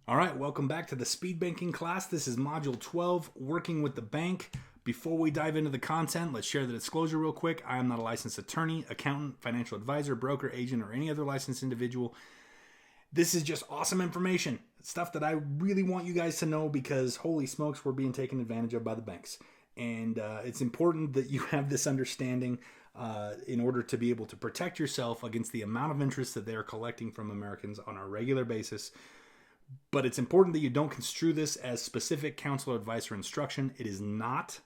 All right, welcome back to the Speed Banking class. This is Module 12, Working with the Bank. Before we dive into the content, let's share the disclosure real quick. I am not a licensed attorney, accountant, financial advisor, broker, agent, or any other licensed individual. This is just awesome information, stuff that I really want you guys to know because holy smokes, we're being taken advantage of by the banks. And it's important that you have this understanding in order to be able to protect yourself against the amount of interest that they are collecting from Americans on a regular basis. But it's important that you don't construe this as specific counsel, advice, or instruction. It is not.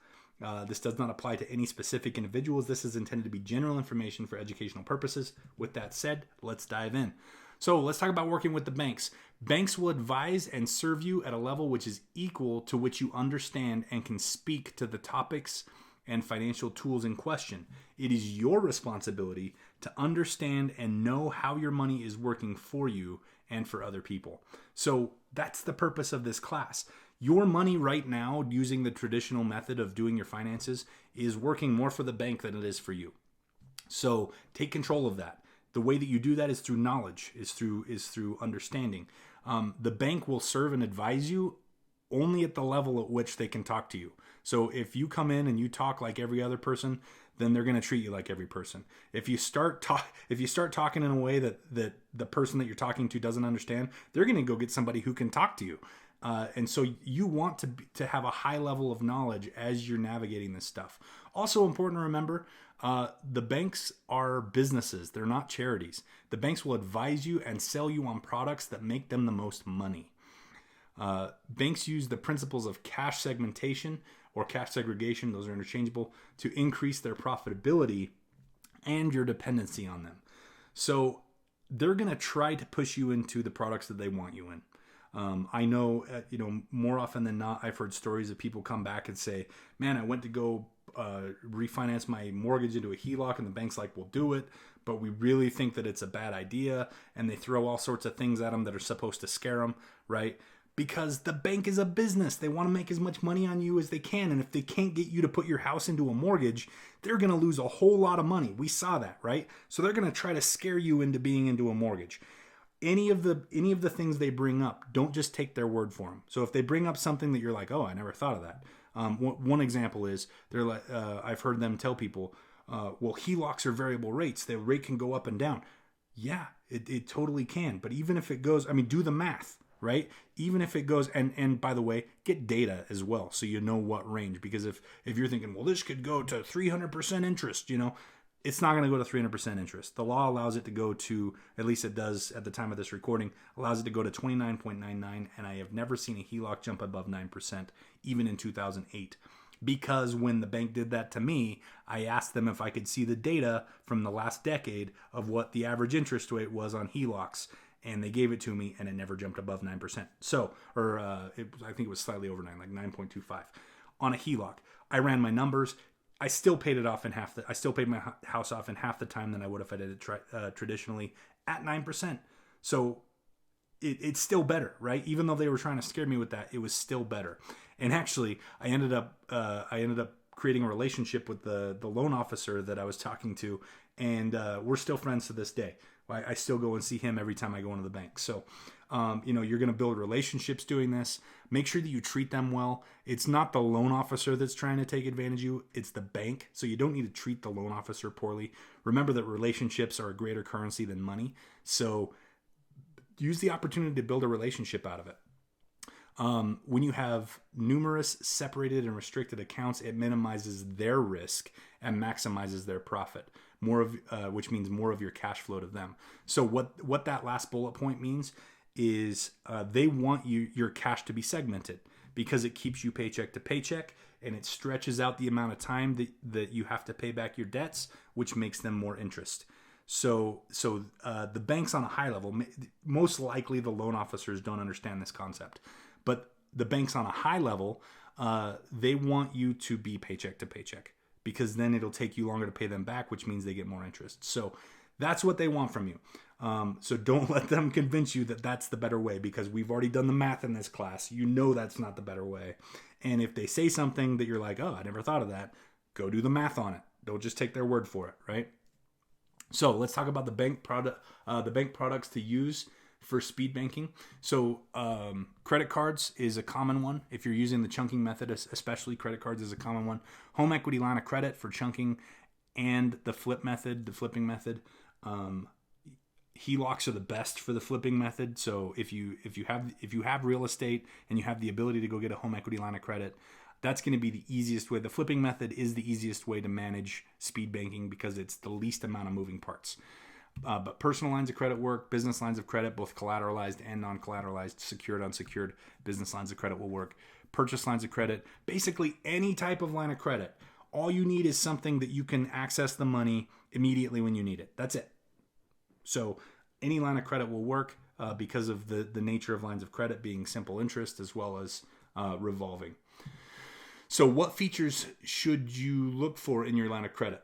This does not apply to any specific individuals. This is intended to be general information for educational purposes. With that said, let's dive in. So let's talk about working with the banks. Banks will advise and serve you at a level which is equal to which you understand and can speak to the topics and financial tools in question. It is your responsibility to understand and know how your money is working for you and for other people. So that's the purpose of this class. Your money right now, using the traditional method of doing your finances, is working more for the bank than it is for you. So take control of that. The way that you do that is through knowledge, is through understanding. The bank will serve and advise you only at the level at which they can talk to you. So if you come in and you talk like every other person, then they're going to treat you like every person. If you start talking in a way that the person that you're talking to doesn't understand, they're going to go get somebody who can talk to you. And so you want to have a high level of knowledge as you're navigating this stuff. Also important to remember, the banks are businesses. They're not charities. The banks will advise you and sell you on products that make them the most money. Banks use the principles of cash segmentation or cash segregation, those are interchangeable, to increase their profitability and your dependency on them. So they're going to try to push you into the products that they want you in. I know, more often than not, I've heard stories of people come back and say, man, I went to go refinance my mortgage into a HELOC and the bank's like, we'll do it, but we really think that it's a bad idea. And they throw all sorts of things at them that are supposed to scare them, right? Because the bank is a business. They want to make as much money on you as they can. And if they can't get you to put your house into a mortgage, they're going to lose a whole lot of money. We saw that, right? So they're going to try to scare you into being into a mortgage. Any of the things they bring up, don't just take their word for them. So if they bring up something that you're like, oh, I never thought of that. One example is they're like, I've heard them tell people, well, HELOCs are variable rates. The rate can go up and down. Yeah, it totally can. But even if it goes, do the math. Right? Even if it goes, and by the way, get data as well so you know what range. Because if you're thinking, well, this could go to 300% interest, it's not going to go to 300% interest. The law allows it to go to, at least it does at the time of this recording, allows it to go to 29.99, and I have never seen a HELOC jump above 9%, even in 2008. Because when the bank did that to me, I asked them if I could see the data from the last decade of what the average interest rate was on HELOCs. And they gave it to me, and it never jumped above 9%. So, I think it was slightly over 9, like 9.25 on a HELOC. I ran my numbers. I still paid it off in half. I still paid my house off in half the time than I would if I did it traditionally at 9%. So it's still better, right? Even though they were trying to scare me with that, it was still better. And actually, I ended up creating a relationship with the loan officer that I was talking to, and we're still friends to this day. I still go and see him every time I go into the bank. So, you're going to build relationships doing this. Make sure that you treat them well. It's not the loan officer that's trying to take advantage of you. It's the bank. So you don't need to treat the loan officer poorly. Remember that relationships are a greater currency than money. So use the opportunity to build a relationship out of it. When you have numerous separated and restricted accounts, it minimizes their risk and maximizes their profit. Which means more of your cash flow to them. So what that last bullet point means is they want your cash to be segmented because it keeps you paycheck to paycheck and it stretches out the amount of time that you have to pay back your debts, which makes them more interest. So the banks on a high level, most likely the loan officers don't understand this concept, but the banks on a high level, they want you to be paycheck to paycheck because then it'll take you longer to pay them back, which means they get more interest. So that's what they want from you. So don't let them convince you that that's the better way because we've already done the math in this class. You know that's not the better way. And if they say something that you're like, oh, I never thought of that, go do the math on it. Don't just take their word for it, right? So let's talk about the bank products to use for speed banking. So credit cards is a common one. If you're using the chunking method, especially credit cards is a common one. Home equity line of credit for chunking, and the flipping method. HELOCs are the best for the flipping method. So if you have real estate and you have the ability to go get a home equity line of credit, that's going to be the easiest way. The flipping method is the easiest way to manage speed banking because it's the least amount of moving parts. But personal lines of credit work, business lines of credit, both collateralized and non-collateralized, secured, unsecured business lines of credit will work. Purchase lines of credit, basically any type of line of credit. All you need is something that you can access the money immediately when you need it. That's it. So any line of credit will work because of the nature of lines of credit being simple interest as well as revolving. So what features should you look for in your line of credit?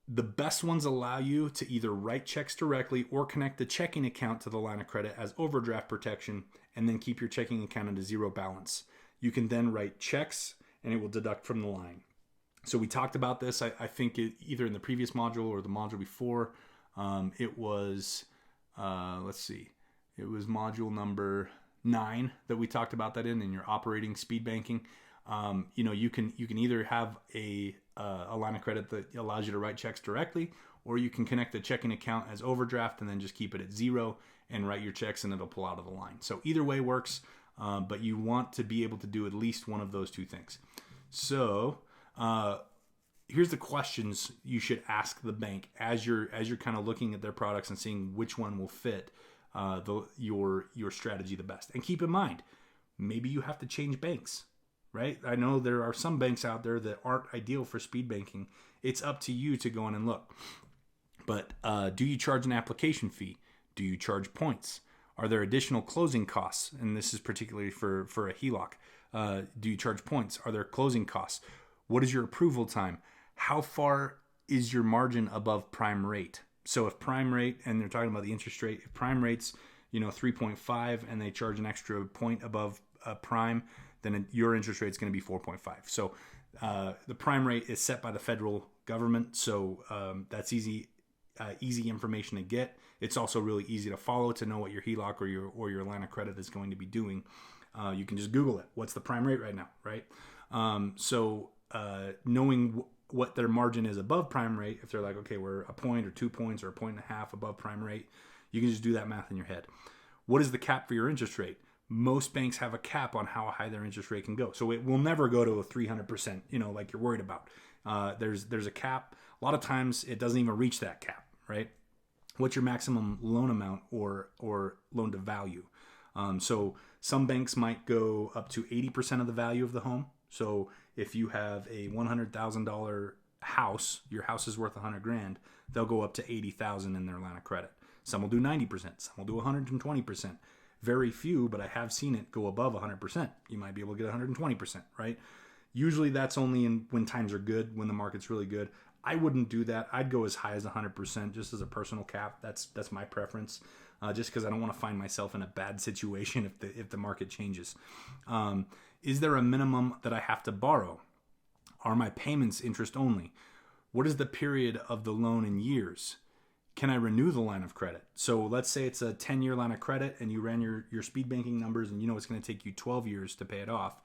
The best ones allow you to either write checks directly or connect the checking account to the line of credit as overdraft protection and then keep your checking account at a zero balance. You can then write checks and it will deduct from the line. So we talked about this, I think either in the previous module or the module before. It was, it was module number 9 that we talked about that in your operating speed banking. You can either have a line of credit that allows you to write checks directly, or you can connect the checking account as overdraft and then just keep it at zero and write your checks and it'll pull out of the line. So either way works, but you want to be able to do at least one of those two things. So here's the questions you should ask the bank as you're kind of looking at their products and seeing which one will fit your strategy the best. And keep in mind, maybe you have to change banks. Right? I know there are some banks out there that aren't ideal for speed banking. It's up to you to go in and look. But do you charge an application fee? Do you charge points? Are there additional closing costs? And this is particularly for a HELOC. Do you charge points? Are there closing costs? What is your approval time? How far is your margin above prime rate? So if prime rate, and they're talking about the interest rate, if prime rate's 3.5 and they charge an extra point above prime, then your interest rate is going to be 4.5. So the prime rate is set by the federal government. So that's easy information to get. It's also really easy to follow to know what your HELOC or your line of credit is going to be doing. You can just Google it. What's the prime rate right now, right? So knowing what their margin is above prime rate, if they're like, okay, we're a point or 2 points or a point and a half above prime rate, you can just do that math in your head. What is the cap for your interest rate? Most banks have a cap on how high their interest rate can go. So it will never go to a 300%, like you're worried about. There's a cap. A lot of times it doesn't even reach that cap, right? What's your maximum loan amount or loan to value? So some banks might go up to 80% of the value of the home. So if you have a $100,000 house, your house is worth $100,000, they'll go up to $80,000 in their line of credit. Some will do 90%, some will do 120%. Very few, but I have seen it go above 100%. You might be able to get 120%, right? Usually that's only when times are good, when the market's really good. I wouldn't do that. I'd go as high as 100% just as a personal cap. That's my preference, just because I don't want to find myself in a bad situation if the market changes. Is there a minimum that I have to borrow? Are my payments interest only? What is the period of the loan in years? Can I renew the line of credit? So let's say it's a 10-year line of credit and you ran your speed banking numbers and it's going to take you 12 years to pay it off.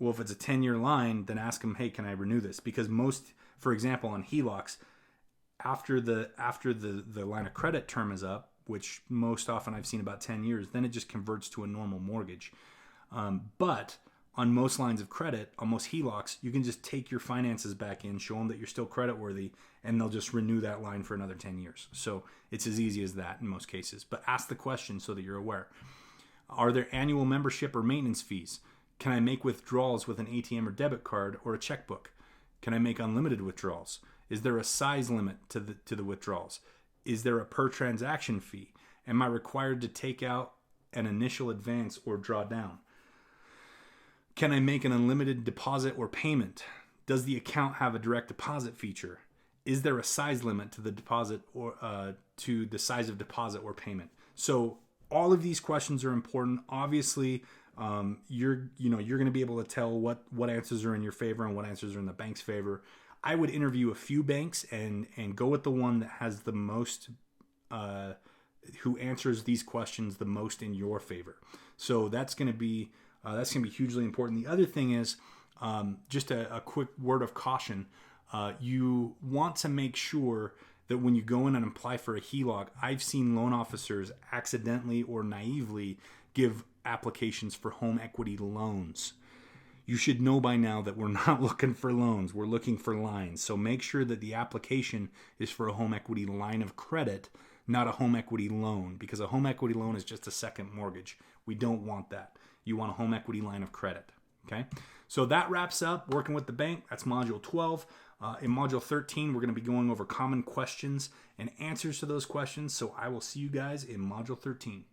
Well, if it's a 10-year line, then ask them, hey, can I renew this? Because for example, on HELOCs, after the line of credit term is up, which most often I've seen about 10 years, then it just converts to a normal mortgage. But on most lines of credit, on most HELOCs, you can just take your finances back in, show them that you're still creditworthy, and they'll just renew that line for another 10 years. So it's as easy as that in most cases. But ask the question so that you're aware. Are there annual membership or maintenance fees? Can I make withdrawals with an ATM or debit card or a checkbook? Can I make unlimited withdrawals? Is there a size limit to the withdrawals? Is there a per transaction fee? Am I required to take out an initial advance or draw down? Can I make an unlimited deposit or payment? Does the account have a direct deposit feature? Is there a size limit to the deposit or to the size of deposit or payment? So all of these questions are important. Obviously, you're going to be able to tell what answers are in your favor and what answers are in the bank's favor. I would interview a few banks and go with the one that has the most who answers these questions the most in your favor. So that's going to be hugely important. The other thing is just a quick word of caution. You want to make sure that when you go in and apply for a HELOC, I've seen loan officers accidentally or naively give applications for home equity loans. You should know by now that we're not looking for loans. We're looking for lines. So make sure that the application is for a home equity line of credit, not a home equity loan, because a home equity loan is just a second mortgage. We don't want that. You want a home equity line of credit. Okay? So that wraps up working with the bank. That's module 12. In module 13, we're going to be going over common questions and answers to those questions. So I will see you guys in module 13.